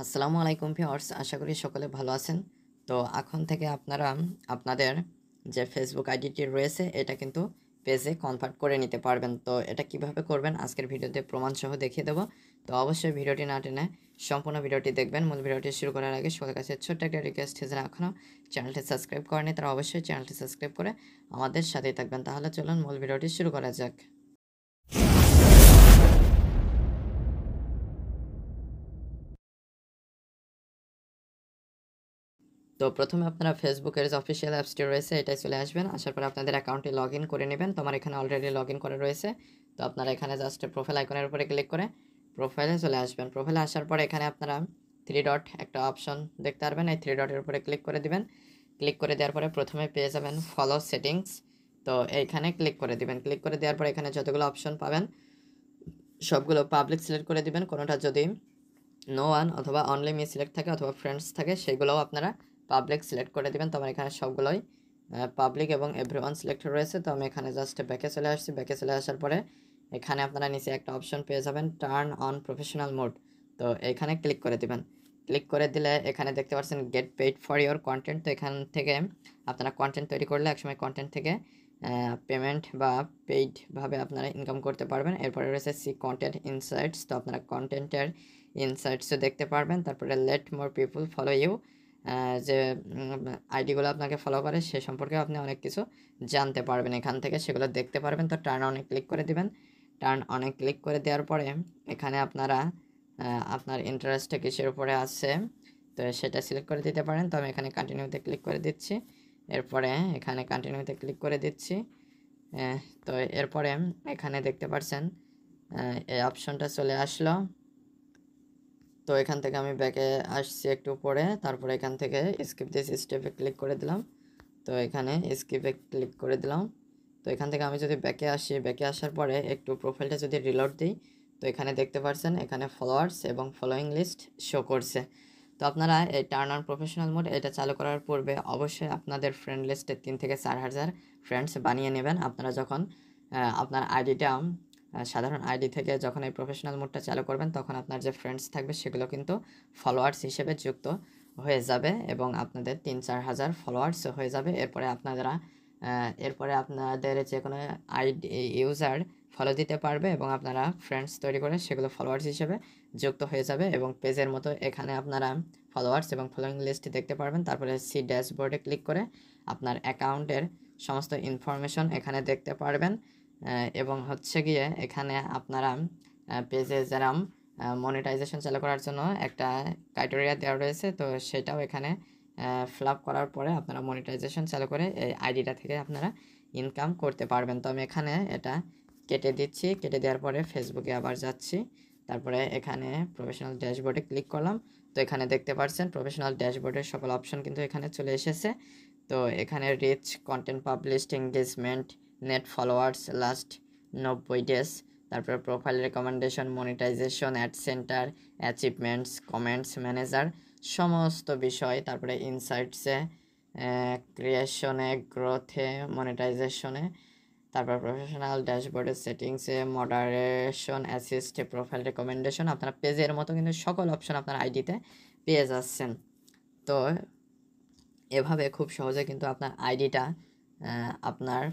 আসসালামু আলাইকুম ভিউয়ার্স, আশা করি সকলে ভালো আছেন। তো এখন থেকে আপনারা আপনাদের যে ফেসবুক আইডিটি রয়েছে এটা কিন্তু পেজে কনভার্ট করে নিতে পারবেন। তো এটা কিভাবে করবেন আজকের ভিডিওতে প্রমাণসহ দেখিয়ে দেব। তো অবশ্যই ভিডিওটি না টেনে সম্পূর্ণ ভিডিওটি দেখবেন। মূল ভিডিওটি শুরু করার আগে সবার কাছে ছোট্ট একটা রিকোয়েস্ট, যারা এখনও চ্যানেলটি সাবস্ক্রাইব করেনি তারা অবশ্যই চ্যানেলটি সাবস্ক্রাইব করে আমাদের সাথেই থাকবেন। তাহলে চলুন মূল ভিডিওটি শুরু করা যাক। তো প্রথমে আপনারা ফেসবুকের যে অফিসিয়াল অ্যাপসটি রয়েছে এটাই চলে আসবেন। আসার পরে আপনাদের অ্যাকাউন্টে লগ ইন করে নেবেন। তো আমার এখানে অলরেডি লগ ইন করা রয়েছে। তো আপনারা এখানে জাস্ট প্রোফাইল আইকনের উপরে ক্লিক করে প্রোফাইলে চলে আসবেন। প্রোফাইলে আসার পরে এখানে আপনারা থ্রি ডট একটা অপশন দেখতে পারবেন। এই থ্রি ডটের উপরে ক্লিক করে দিবেন। ক্লিক করে দেওয়ার পরে প্রথমে পেয়ে যাবেন ফলো সেটিংস। তো এইখানে ক্লিক করে দিবেন। ক্লিক করে দেওয়ার পরে এখানে যতগুলো অপশন পাবেন সবগুলো পাবলিক সিলেক্ট করে দিবেন। কোনোটা যদি নো ওয়ান অথবা অনলি মি সিলেক্ট থাকে অথবা ফ্রেন্ডস থাকে সেগুলোও আপনারা পাবলিক সিলেক্ট করে দিবেন। তো আমার এখানে সবগুলোই পাবলিক এবং এভরিওয়ান সিলেক্ট রয়েছে। তো আমি এখানে জাস্ট ব্যাকে চলে আসছি। ব্যাকে চলে আসার পরে এখানে আপনারা নিচে একটা অপশন পেয়ে যাবেন টার্ন অন প্রফেশনাল মোড। তো এখানে ক্লিক করে দিবেন। ক্লিক করে দিলে এখানে দেখতে পাচ্ছেন gate paid for your content. তো এখান থেকে আপনারা কন্টেন্ট তৈরি করলে একসময় কন্টেন্ট থেকে পেমেন্ট বা পেইডভাবে আপনারা ইনকাম করতে পারবেন। এরপরে রয়েছে সি কন্টেন্ট ইনসাইটস। তো আপনারা কন্টেন্টের ইনসাইটসও দেখতে পারবেন। তারপরে let more people follow you, যে আইডিগুলো আপনাকে ফলো করে সে সম্পর্কে আপনি অনেক কিছু জানতে পারবেন এখান থেকে, সেগুলো দেখতে পারবেন। তো টার্ন অনে ক্লিক করে দিবেন। টার্ন অনে ক্লিক করে দেওয়ার পরে এখানে আপনারা আপনার ইন্টারেস্টটা কিসের উপরে আছে তো সেটা সিলেক্ট করে দিতে পারেন। তো আমি এখানে কন্টিনিউতে ক্লিক করে দিচ্ছি। এরপরে এখানে কন্টিনিউতে ক্লিক করে দিচ্ছি। তো এরপরে এখানে দেখতে পাচ্ছেন এই অপশনটা চলে আসলো। তো এখান থেকে আমি ব্যাকে আসছি একটু পরে, তারপরে এখান থেকে স্কিপ দিস স্টেপে ক্লিক করে দিলাম। তো এখানে স্কিপে ক্লিক করে দিলাম। তো এখান থেকে আমি যদি ব্যাকে আসি, ব্যাকে আসার পরে একটু প্রোফাইলটা যদি রিলোড দিই, তো এখানে দেখতে পাচ্ছেন এখানে ফলোয়ার্স এবং ফলোয়িং লিস্ট শো করছে। তো আপনারা এই টার্ন অন প্রফেশনাল মোড এটা চালু করার পূর্বে অবশ্যই আপনাদের ফ্রেন্ড লিস্টে 3 থেকে 4,000 ফ্রেন্ডস বানিয়ে নেবেন। আপনারা যখন আপনার আইডিটা সাধারণ আইডি থেকে যখন এই প্রফেশনাল মোডটা চালু করবেন তখন আপনার যে ফ্রেন্ডস থাকবে সেগুলো কিন্তু ফলোয়ার্স হিসেবে যুক্ত হয়ে যাবে এবং আপনাদের 3-4 হাজার ফলোয়ার্স হয়ে যাবে। এরপরে আপনাদের যে কোনো আইডি ইউজার ফলো দিতে পারবে এবং আপনারা ফ্রেন্ডস তৈরি করে সেগুলো ফলোয়ার্স হিসেবে যুক্ত হয়ে যাবে এবং পেজের মতো এখানে আপনারা ফলোয়ার্স এবং ফলোয়িং লিস্ট দেখতে পারবেন। তারপরে সি ড্যাশবোর্ডে ক্লিক করে আপনার অ্যাকাউন্টের সমস্ত ইনফরমেশন এখানে দেখতে পারবেন। এবং হচ্ছে গিয়ে এখানে আপনারা পেজে যেরকম মনিটাইজেশন চালু করার জন্য একটা ক্রাইটেরিয়া দেওয়া রয়েছে, তো সেটাও এখানে ফিল আপ করার পরে আপনারা মনিটাইজেশন চালু করে এই আইডিটা থেকে আপনারা ইনকাম করতে পারবেন। তো আমি এখানে এটা কেটে দিচ্ছি। কেটে দেওয়ার পরে ফেসবুকে আবার যাচ্ছি। তারপরে এখানে প্রফেশনাল ড্যাশবোর্ডে ক্লিক করলাম। তো এখানে দেখতে পাচ্ছেন প্রফেশনাল ড্যাশবোর্ডের সকল অপশন কিন্তু এখানে চলে এসেছে। তো এখানে reach, content published, engagement, net followers last 90 days, তারপরে profile recommendation, monetisation, ad centre, achievements, comments manager, সমস্ত বিষয়, তারপরে ইনসাইটসে, ক্রিয়েশনে, গ্রোথে, মনিটাইজেশনে, তারপর প্রফেশনাল ড্যাশবোর্ডের সেটিংসে, মডারেশন, অ্যাসিস্ট, প্রোফাইল রেকমেন্ডেশন, আপনারা পেজের মতো কিন্তু সকল অপশন আপনার আইডিতে পেয়ে যাচ্ছেন। তো এভাবে খুব সহজে কিন্তু আপনার আইডিটা আপনার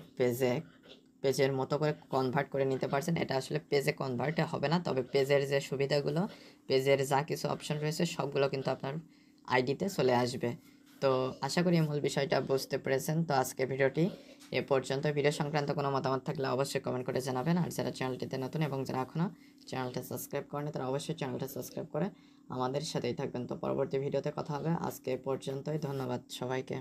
পেজের মতো করে কনভার্ট করে নিতে পারছেন। এটা আসলে পেজে কনভার্ট হবে না, তবে পেজের যে সুবিধাগুলো, পেজের যা কিছু অপশন রয়েছে সবগুলো কিন্তু আপনার আইডিতে চলে আসবে। তো আশা করি মূল বিষয়টা বুঝতে পেরেছেন। তো আজকে ভিডিওটি এ পর্যন্ত। ভিডিও সংক্রান্ত কোনো মতামত থাকলে অবশ্যই কমেন্ট করে জানাবেন। আর যারা চ্যানেলটিতে নতুন এবং যারা এখনও চ্যানেলটা সাবস্ক্রাইব করেনি তারা অবশ্যই চ্যানেলটা সাবস্ক্রাইব করে আমাদের সাথেই থাকবেন। তো পরবর্তী ভিডিওতে কথা হবে। আজকে এ পর্যন্তই। ধন্যবাদ সবাইকে।